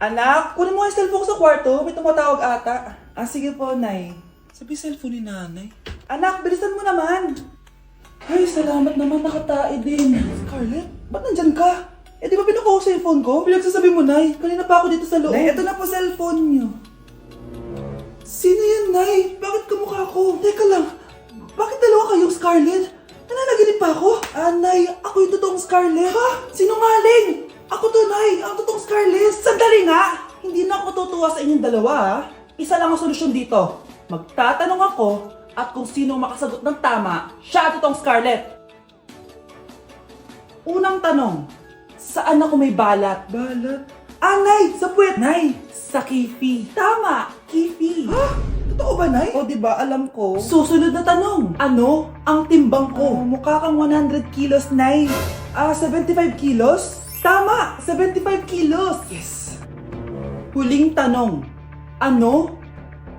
Anak, kunin mo yung cellphone ko sa kwarto. May tumatawag ata. Ah, sige po, Nay. Sabi cellphone ni nanay. Anak, bilisan mo naman. Ay, salamat naman, nakatae din. Scarlett, ba't nandyan ka? Eh, di ba pinukuha ko sa cellphone ko? Pinagsasabi mo, Nay. Kanina pa ako dito sa loob. Nay, eto na po cellphone niyo. Sino yan, Nay? Bakit kamukha ko? Teka lang, bakit dalawa kayong Scarlett? Nananaginip pa ako? Ah, Nay, ako yung totoong Scarlett. Ha? Sinungaling! Ako to, Nay, ang totoong Scarlett. Sandali nga! Hindi na ako tutuwa sa inyong dalawa, ha? Isa lang ang solusyon dito. Magtatanong ako at kung sino makasagot ng tama, siya ang totoong Scarlett. Unang tanong, saan ako may balat? Balat? Ah, Nay! Sa puwet! Nay! Sa kifi. Tama! Kifi. Ha? Totoo ba, Nay? O, diba? Alam ko. Susunod na tanong. Ano ang timbang ko? Mukha kang 100 kilos, Nay. 75 kilos? Tama! 75 kilos! Yes! Huling tanong. Ano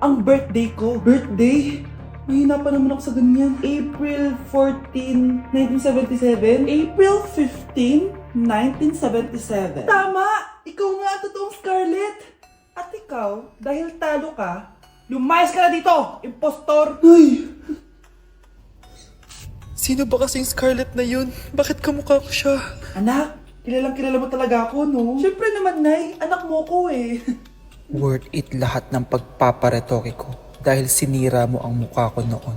ang birthday ko? Birthday? Mahina pa naman ako sa ganyan. April 14, 1977? April 15, 1977. Tama! Ikaw nga ang totoong Scarlett! At ikaw, dahil talo ka, lumayas ka na dito! Impostor! Ay! Sino ba kasing Scarlett na yun? Bakit kamukha ko siya? Anak, kilalang kilala mo talaga ako, no? Siyempre naman, Nay. Anak mo ko eh. Worth it lahat ng pagpaparetoke ko dahil sinira mo ang mukha ko noon.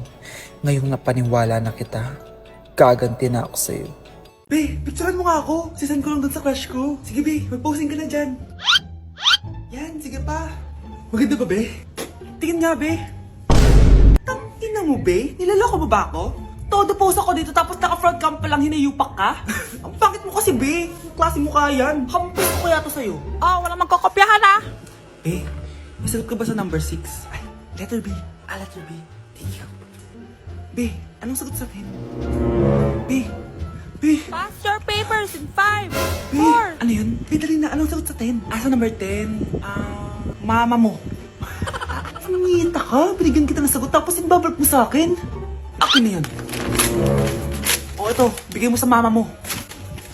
Ngayong napaniwala na kita, gaganti na ako sa'yo. Be, picturean mo nga ako. Sisend ko lang dun sa crush ko. Sige, Be. Mag-posing ka na dyan. Yan, sige pa. Maganda ba, Be? Tingin nga, Be. Tangina mo, Be? Nilaloko mo ba ako? Todo post ako dito tapos naka-front cam pa lang hinayupak ka? Ang pangit mo kasi, Be. Klase mo kaya yan. Hampis ko kaya to sa'yo. Walang magkokopyahan ha. Be, may sagot ka ba sa number 6? Ay, letter B. Letter B. Thank you. Be, anong sagot sa akin? Be, Pass your papers in 5, Be, 4. ano yun? Be, dali na. Anong sagot sa 10? Sa number 10? Mama mo. Nangita ka? Binigyan kita ng sagot tapos ibabalik mo sa akin? Akin na yun. O, ito. Bigay mo sa mama mo.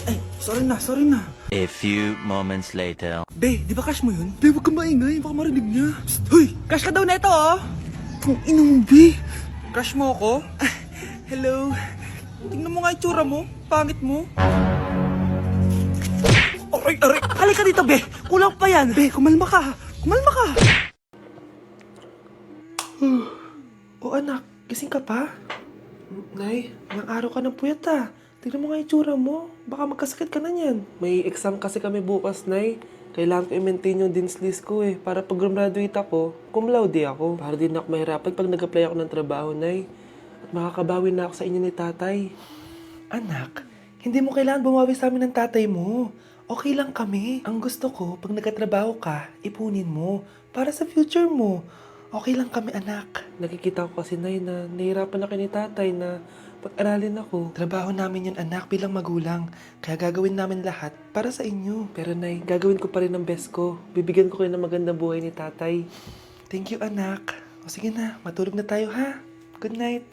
Ay, sorry na. A few moments later. Be, di ba crush mo yun? Be, huwag ka maingay. Baka marinig niya. Psst, hoy! Crush ka daw na ito, oh! Kung inong, Be. Crush mo ako? Hello. Tingnan mo nga yung tsura mo. Pangit mo. Aray! Halika dito, Be. Kulang pa yan. Be, kumalma ka. O anak, gising ka pa? Nay, ilang araw ka ng puyat ah. Tignan mo nga yung tsura mo. Baka magkasakit ka na niyan. May exam kasi kami bukas, Nay. Kailangan ko i-maintain yung dean's list ko eh. Para pag graduate ako, cum laude ako. Para din ako mahirapan pag nag-apply ako ng trabaho, Nay. At makakabawi na ako sa inyo ni tatay. Anak, hindi mo kailangan bumawi sa amin ng tatay mo. Okay lang kami. Ang gusto ko, pag nagkatrabaho ka, ipunin mo. Para sa future mo. Okay lang kami, anak. Nakikita ko kasi, Nay, na nahihirapan na kayo ni tatay na pag-aralin ako. Trabaho namin yun, anak, bilang magulang. Kaya gagawin namin lahat para sa inyo. Pero, Nay, gagawin ko pa rin ang best ko. Bibigyan ko kayo ng magandang buhay ni tatay. Thank you, anak. O sige na, matulog na tayo, ha? Good night.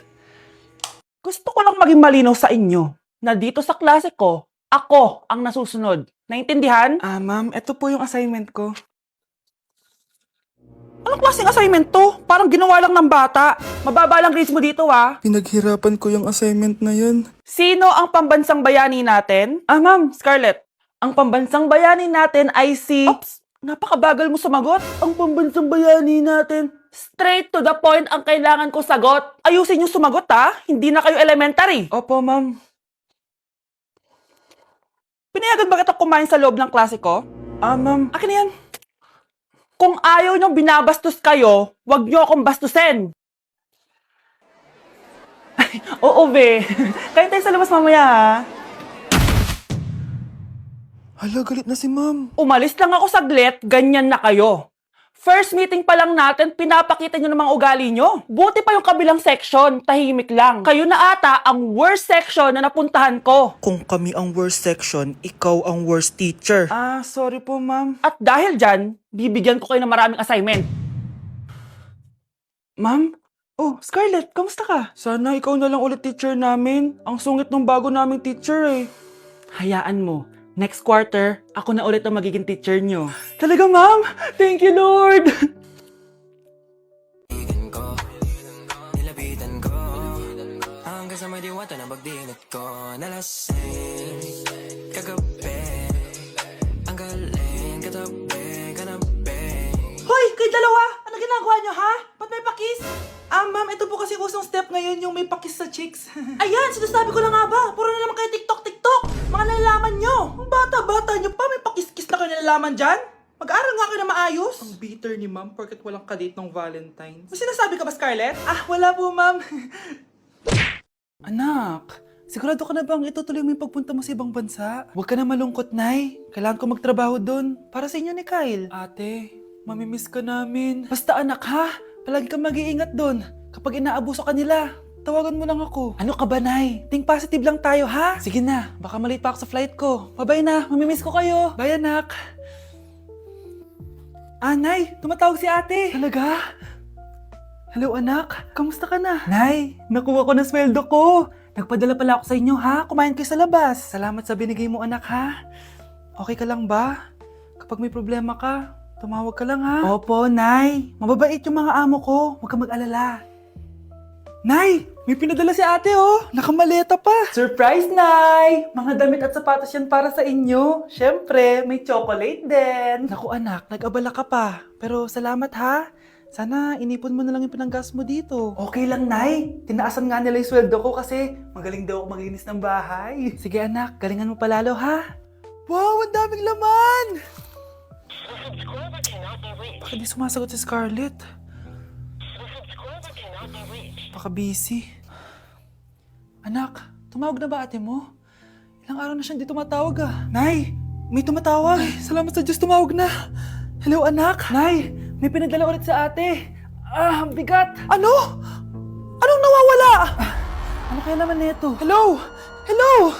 Gusto ko lang maging malinaw sa inyo na dito sa klase ko, ako ang nasusunod. Naintindihan? Ma'am, ito po yung assignment ko. Anong klaseng assignment to? Parang ginawa lang ng bata. Mababa lang grades mo dito, ah. Pinaghirapan ko yung assignment na yun. Sino ang pambansang bayani natin? Ma'am, Scarlett. Ang pambansang bayani natin ay si... Oops! Napakabagal mo sumagot. Ang pambansang bayani natin. Straight to the point ang kailangan ko sagot. Ayusin yung sumagot, ha? Hindi na kayo elementary. Opo, ma'am. Pinayagan ba kita kumain sa loob ng klase ko? Ma'am. Akin na yan. Kung ayaw niyong binabastos kayo, wag niyo akong bastusin. Ay, oo, be. Kain tayo sa labas mamaya, ha? Hala, galit na si ma'am. Umalis lang ako saglit, ganyan na kayo. First meeting pa lang natin, pinapakita nyo ng mga ugali nyo. Buti pa yung kabilang section, tahimik lang. Kayo na ata ang worst section na napuntahan ko. Kung kami ang worst section, ikaw ang worst teacher. Sorry po, ma'am. At dahil dyan, bibigyan ko kayo ng maraming assignment. Ma'am? Oh, Scarlett, kamusta ka? Sana ikaw na lang ulit teacher namin. Ang sungit ng bago naming teacher eh. Hayaan mo, Next quarter, ako na ulit ang magiging teacher nyo. Talaga, ma'am? Thank you, Lord! Nilapitan ko hanggang sa may diwata na pagdilat ko. Nalasing kagabi, ang galing katabi, kanabi. Hoy, kayo dalawa! Ano ginagawa nyo, ha? Ba't may pakis? Ma'am, ito po kasi usong step ngayon yung may pakis sa chicks. Ayan, sinasabi ko na nga ba? Puro na naman kayo TikTok! Mga nalalaman nyo! Ang bata-bata nyo pa, may pakis-kis na kayo nalalaman dyan? Mag-aaral nga kayo na maayos. Ang bitter ni ma'am, porket walang kadate ng Valentine's. May sinasabi ka ba, Scarlett? Wala po, ma'am. Anak, sigurado ka na bang itutuloy mo yung pagpunta mo sa ibang bansa? Huwag ka na malungkot, Nay. Kailangan ko magtrabaho doon. Para sa inyo ni Kyle. Ate, mamimiss ka namin. Basta anak, ha? Palagi kang mag-iingat doon. Kapag inaabuso ka nila, tawagan mo lang ako. Ano ka ba, Nay? Think positive lang tayo, ha? Sige na, baka malate pa ako sa flight ko. Bye-bye na, mamimiss ko kayo. Bye, anak. Nay, tumatawag si ate. Talaga? Hello, anak. Kamusta ka na? Nay, nakuha ko na sweldo ko. Nagpadala pala ako sa inyo, ha? Kumain kayo sa labas. Salamat sa binigay mo, anak, ha? Okay ka lang ba? Kapag may problema ka, tumawag ka lang, ha? Opo, Nay. Mababait yung mga amo ko. Huwag kang mag-alala. Nay, may pinadala si ate, oh. Nakamaleta pa. Surprise, Nay! Mga damit at sapatos yan para sa inyo. Siyempre, may chocolate din. Naku, anak, nag-abala ka pa. Pero salamat, ha? Sana inipon mo na lang yung pinanggas mo dito. Okay lang, Nay. Tinaasan nga nila yung sweldo ko kasi magaling daw ako maglinis ng bahay. Sige, anak. Galingan mo palalo, ha? Wow, ang daming laman! Bakit di sumasagot si Scarlett? Baka busy. Anak, tumawag na ba ate mo? Ilang araw na siyang di tumatawag, Nay, may tumatawag. Ay, salamat sa Diyos, tumawag na. Hello, anak. Nay, may pinadala ulit sa ate. Ang bigat. Ano? Anong nawawala? Ano kaya naman nito? Hello? Hello?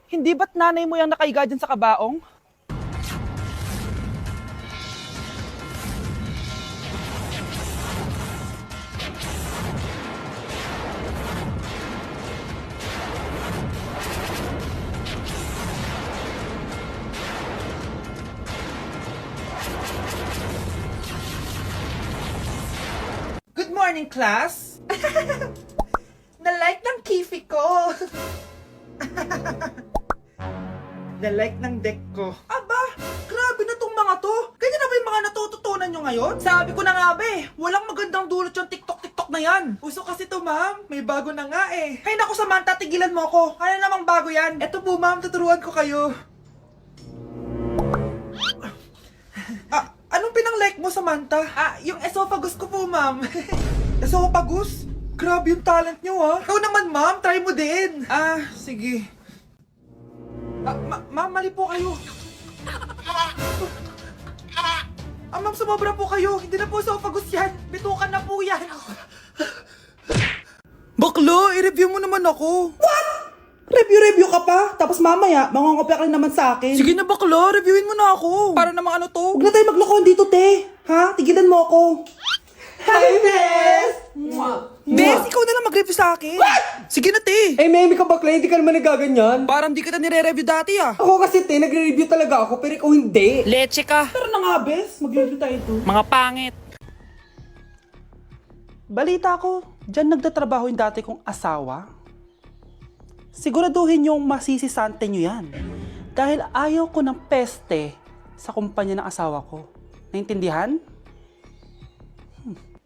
Hindi ba't nanay mo yung nakaiga dyan sa kabaong? Good morning, class! Na-like ng kifi ko! Na-like ng deck ko. Aba, grabe na tong mga to. Ganyan na ba yung mga natututunan nyo ngayon? Sabi ko na nga ba walang magandang dulot yung TikTok na yan. Uso kasi to, ma'am. May bago na nga eh. Hay naku, Samantha, tigilan mo ako. Ano namang bago yan? Eto po, ma'am, tuturuan ko kayo. Anong pinang-like mo, Samantha? Yung esophagus ko po, ma'am. Esophagus? Grabe yung talent nyo, ha? Ikaw naman, ma'am. Try mo din. Sige. Ma'am, mali po kayo. Ma'am, sumobra po kayo. Hindi na po esophagus yan. Bitukan na po yan. Baklo, i-review mo naman ako. What? Review ka pa? Tapos mamaya, mangongopya ka rin naman sa akin. Sige na, baklo. Reviewin mo na ako. Para namang ano to? Huwag na tayo maglokohan dito, te. Ha? Tigilan mo ako. Hi, Bes! Bes, ikaw na lang mag-review sa akin. What? Sige na, te. Memi ka bakla, hindi ka naman nagaganyan. Parang di kita nire-review dati, Ako kasi nagre-review talaga ako, pero ikaw hindi. Leche ka. Pero na nga, Bes. Mag-review tayo to. Mga pangit. Balita ko, dyan nagtatrabaho yung dati kong asawa. Siguraduhin yung masisisante nyo yan. Dahil ayaw ko ng peste sa kumpanya ng asawa ko. Naintindihan?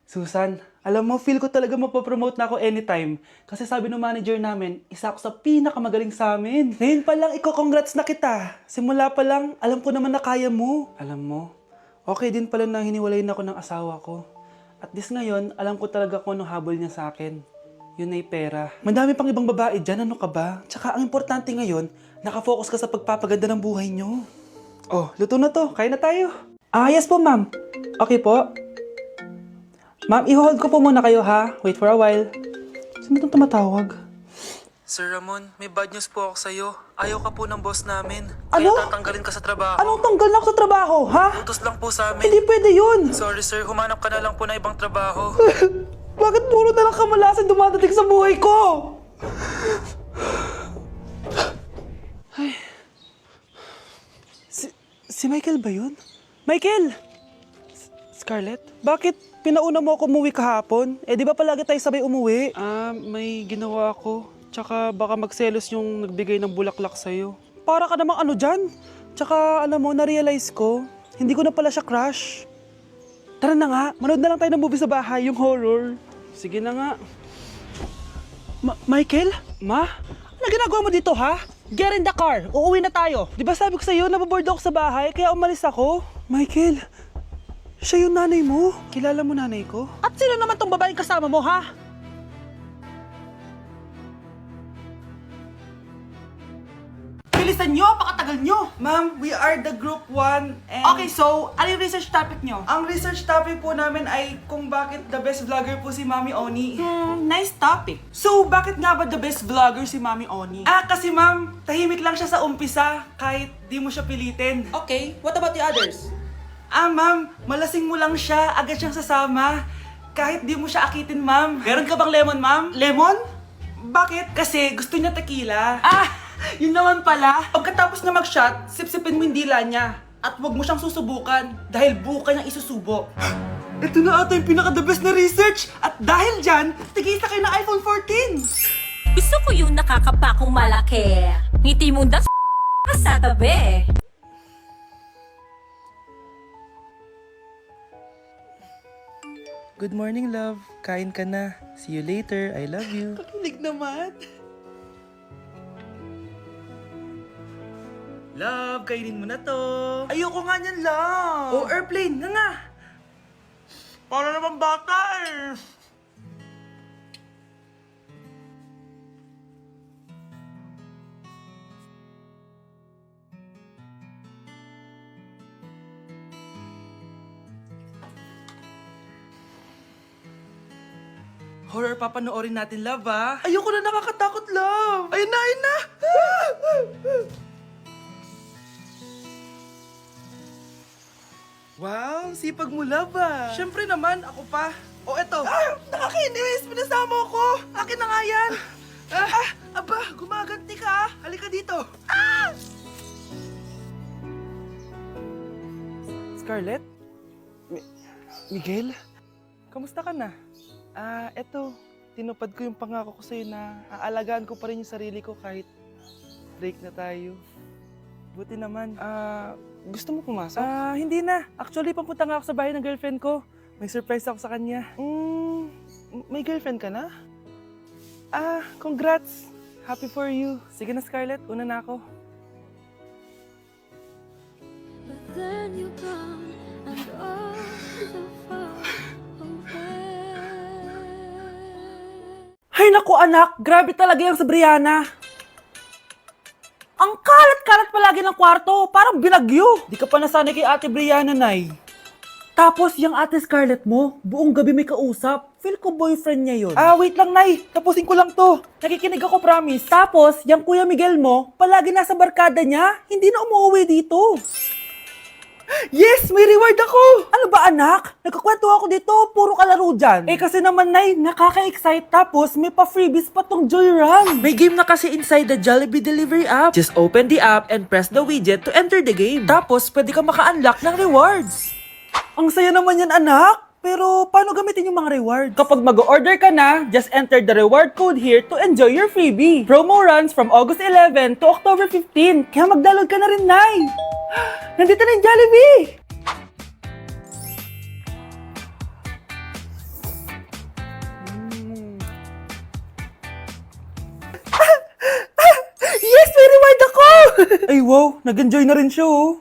Susan, alam mo, feel ko talaga mapopromote na ako anytime. Kasi sabi ng manager namin, isa ako sa pinakamagaling sa amin. Ngayon pa lang, congrats na kita. Simula pa lang, alam ko naman na kaya mo. Alam mo, okay din pala na hiniwalayin ako ng asawa ko. At this ngayon, alam ko talaga kung anong habol niya sa akin. Yun ay pera. Madami pang ibang babae dyan, ano ka ba? Tsaka ang importante ngayon, nakafocus ka sa pagpapaganda ng buhay nyo. Oh, luto na to. Kaya na tayo. Yes po, ma'am. Okay po. Ma'am, i-hold ko po muna kayo, ha? Wait for a while. Sino itong tumatawag? Sir Ramon, may bad news po ako sa'yo. Ayaw ka po ng boss namin. Ano? Kaya tatanggalin ka sa trabaho. Anong tanggal na ako sa trabaho, ha? Utos lang po sa amin. Hindi pwede yun. Sorry sir, humanap ka na lang po na ibang trabaho. Bakit puro na lang kamalasan dumadating sa buhay ko? Si Michael ba yun? Michael! Scarlett? Bakit pinauna mo ako umuwi kahapon? Eh di ba palagi tayo sabay umuwi? May ginawa ako. Tsaka baka magselos yung nagbigay ng bulaklak sa'yo. Para ka namang ano dyan? Tsaka alam mo, na-realize ko, hindi ko na pala siya crush. Tara na nga, manood na lang tayo ng movie sa bahay, yung horror. Sige na nga. Michael? Ma? Ano ginagawa mo dito, ha? Get in the car, uuwi na tayo. Di ba sabi ko sa'yo, nababoard ako sa bahay, kaya umalis ako? Michael, siya yung nanay mo. Kilala mo nanay ko? At sino naman tong babaeng kasama mo, ha? Bilisan nyo, pakatagal nyo. Ma'am, we are the group 1 and... Okay, so, ano yung research topic nyo? Ang research topic po namin ay kung bakit the best vlogger po si Mami Oni. Nice topic. So, bakit nga ba the best vlogger si Mami Oni? Kasi ma'am, tahimik lang siya sa umpisa kahit di mo siya pilitin. Okay, what about the others? Ma'am, malasing mo lang siya, agad siyang sasama. Kahit di mo siya akitin, ma'am. Meron ka bang lemon, ma'am? Lemon? Bakit? Kasi gusto niya tequila. Yun naman pala. Pagkatapos na mag-shot, sipsipin mo yung dila niya. At huwag mo siyang susubukan dahil buka niyang isusubo. Ito na ata yung pinaka-the best na research. At dahil dyan, tigisa kayo ng iPhone 14. Gusto ko yung nakakapakong malaki. Ngiti mo das sa tabi. Good morning, love. Kain ka na. See you later. I love you. Kilig naman. Love, kainin mo na to. Ayoko nga niyan, love. Oh, airplane, nga. Para naman bata eh. Horror papanoorin natin, love, ah. Ayoko na, nakakatakot, love. Ayun na, ayun na. Wow, sipag mo, love, ah. Siyempre naman, ako pa. O, eto. Nakakainis, pinasama ako. Akin na nga yan. Aba, gumaganti ka, ah. Halika dito. Scarlett? Miguel? Kamusta ka na? Eto, tinupad ko yung pangako ko sa'yo na aalagaan ko pa rin yung sarili ko kahit break na tayo. Buti naman. Gusto mo pumasok? Hindi na. Actually, papunta nga ako sa bahay ng girlfriend ko. May surprise ako sa kanya. May girlfriend ka na? Congrats. Happy for you. Sige na, Scarlett. Una na ako. But then you gone and all so far away. Hay naku, anak! Grabe talaga yung sa Brianna. Ang kalat-kalat palagi ng kwarto. Parang binagyo. Di ka pa nasanay kay Ate Brianna, Nay. Tapos, yung Ate Scarlett mo, buong gabi may kausap. Feel ko boyfriend niya yun. Wait lang, Nay. Tapusin ko lang to. Nakikinig ako, promise. Tapos, yung Kuya Miguel mo, palagi nasa barkada niya. Hindi na umuwi dito. Yes! May reward ako! Ano ba, anak? Nagkakwento ako dito. Puro kalaro dyan. Kasi naman, Nay, nakaka-excite. Tapos, may pa-freebies pa tong Joy Run. May game na kasi inside the Jollibee Delivery app. Just open the app and press the widget to enter the game. Tapos, pwede ka maka-unlock ng rewards. Ang saya naman yan, anak. Pero, paano gamitin yung mga reward? Kapag mag-order ka na, just enter the reward code here to enjoy your freebie. Promo runs from August 11 to October 15. Kaya mag-download ka na rin, Nay. Nandito na yung Jollibee! Yes! May reward ako! Ay wow, nag-enjoy na rin siya oh.